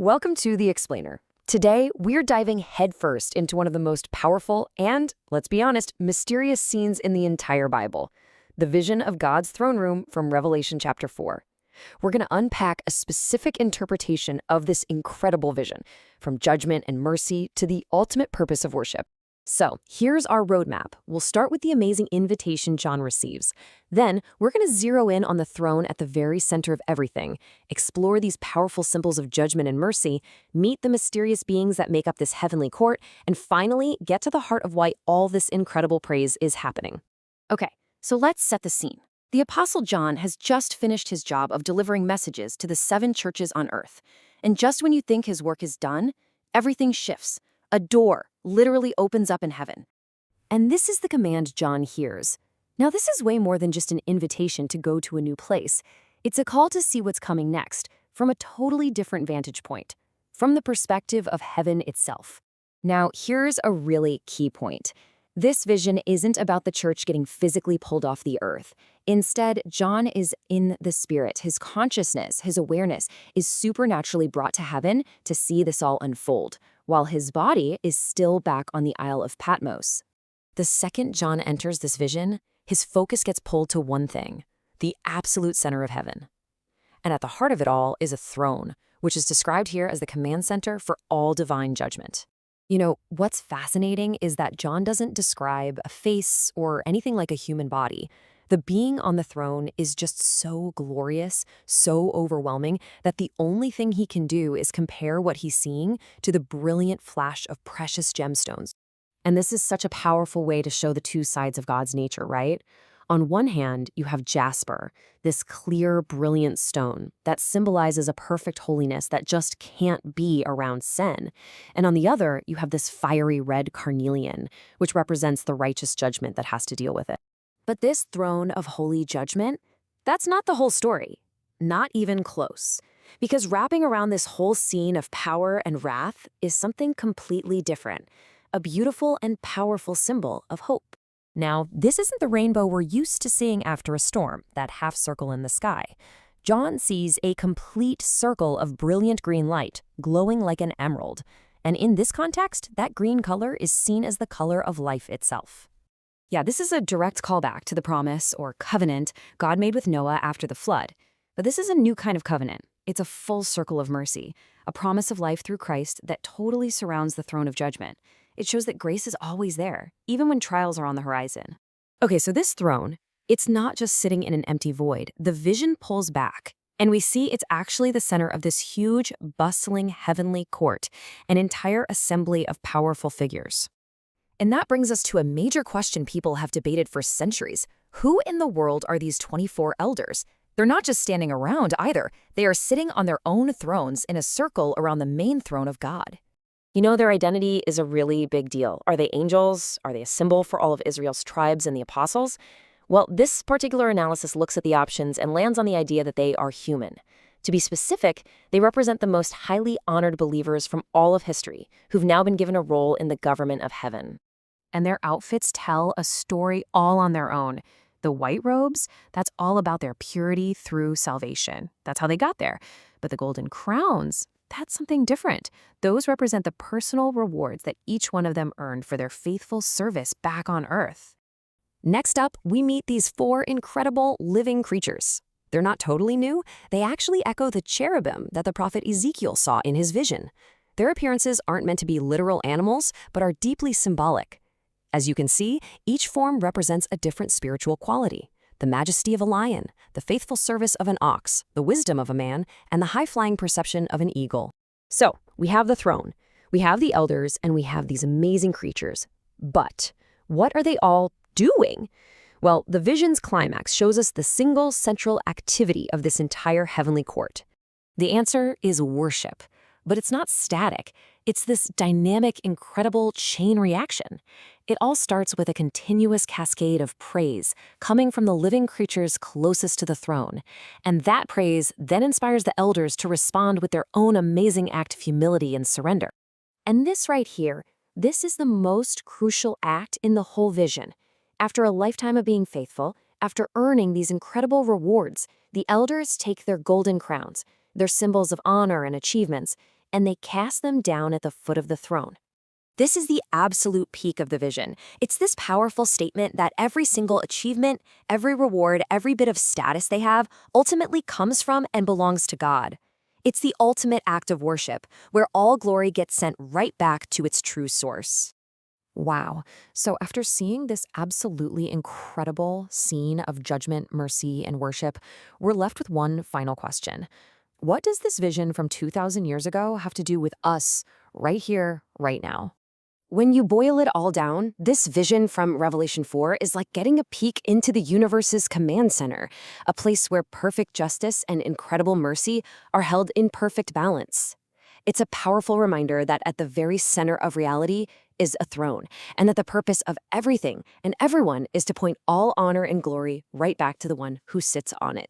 Welcome to The Explainer. Today, we're diving headfirst into one of the most powerful and, let's be honest, mysterious scenes in the entire Bible, the vision of God's throne room from Revelation chapter 4. We're going to unpack a specific interpretation of this incredible vision, from judgment and mercy to the ultimate purpose of worship. So, here's our roadmap. We'll start with the amazing invitation John receives. Then, we're going to zero in on the throne at the very center of everything, explore these powerful symbols of judgment and mercy, meet the mysterious beings that make up this heavenly court, and finally, get to the heart of why all this incredible praise is happening. Okay, so let's set the scene. The Apostle John has just finished his job of delivering messages to the 7 churches on earth. And just when you think his work is done, everything shifts. A door literally opens up in heaven. And this is the command John hears. Now, this is way more than just an invitation to go to a new place. It's a call to see what's coming next from a totally different vantage point, from the perspective of heaven itself. Now, here's a really key point. This vision isn't about the church getting physically pulled off the earth. Instead, John is in the spirit. His consciousness, his awareness, is supernaturally brought to heaven to see this all unfold, while his body is still back on the Isle of Patmos. The second John enters this vision, his focus gets pulled to one thing, the absolute center of heaven. And at the heart of it all is a throne, which is described here as the command center for all divine judgment. You know, what's fascinating is that John doesn't describe a face or anything like a human body. The being on the throne is just so glorious, so overwhelming, that the only thing he can do is compare what he's seeing to the brilliant flash of precious gemstones. And this is such a powerful way to show the two sides of God's nature, right? On one hand, you have jasper, this clear, brilliant stone that symbolizes a perfect holiness that just can't be around sin. And on the other, you have this fiery red carnelian, which represents the righteous judgment that has to deal with it. But this throne of holy judgment, that's not the whole story. Not even close. Because wrapping around this whole scene of power and wrath is something completely different, a beautiful and powerful symbol of hope. Now, this isn't the rainbow we're used to seeing after a storm, that half circle in the sky. John sees a complete circle of brilliant green light, glowing like an emerald. And in this context, that green color is seen as the color of life itself. Yeah, this is a direct callback to the promise, or covenant, God made with Noah after the flood. But this is a new kind of covenant. It's a full circle of mercy, a promise of life through Christ that totally surrounds the throne of judgment. It shows that grace is always there, even when trials are on the horizon. Okay, so this throne, it's not just sitting in an empty void. The vision pulls back, and we see it's actually the center of this huge, bustling heavenly court, an entire assembly of powerful figures. And that brings us to a major question people have debated for centuries. Who in the world are these 24 elders? They're not just standing around either. They are sitting on their own thrones in a circle around the main throne of God. You know, their identity is a really big deal. Are they angels? Are they a symbol for all of Israel's tribes and the apostles? Well, this particular analysis looks at the options and lands on the idea that they are human. To be specific, they represent the most highly honored believers from all of history who've now been given a role in the government of heaven. And their outfits tell a story all on their own. The white robes, that's all about their purity through salvation. That's how they got there. But the golden crowns, that's something different. Those represent the personal rewards that each one of them earned for their faithful service back on earth. Next up, we meet these 4 incredible living creatures. They're not totally new. They actually echo the cherubim that the prophet Ezekiel saw in his vision. Their appearances aren't meant to be literal animals, but are deeply symbolic. As you can see, each form represents a different spiritual quality. The majesty of a lion, the faithful service of an ox, the wisdom of a man, and the high-flying perception of an eagle. So, we have the throne, we have the elders, and we have these amazing creatures. But what are they all doing? Well, the vision's climax shows us the single central activity of this entire heavenly court. The answer is worship. But it's not static. It's this dynamic, incredible chain reaction. It all starts with a continuous cascade of praise coming from the living creatures closest to the throne. And that praise then inspires the elders to respond with their own amazing act of humility and surrender. And this right here, this is the most crucial act in the whole vision. After a lifetime of being faithful, after earning these incredible rewards, the elders take their golden crowns, their symbols of honor and achievements, and they cast them down at the foot of the throne. This is the absolute peak of the vision. It's this powerful statement that every single achievement, every reward, every bit of status they have ultimately comes from and belongs to God. It's the ultimate act of worship, where all glory gets sent right back to its true source. Wow. So after seeing this absolutely incredible scene of judgment, mercy, and worship, we're left with one final question. What does this vision from 2,000 years ago have to do with us right here, right now? When you boil it all down, this vision from Revelation 4 is like getting a peek into the universe's command center, a place where perfect justice and incredible mercy are held in perfect balance. It's a powerful reminder that at the very center of reality is a throne, and that the purpose of everything and everyone is to point all honor and glory right back to the one who sits on it.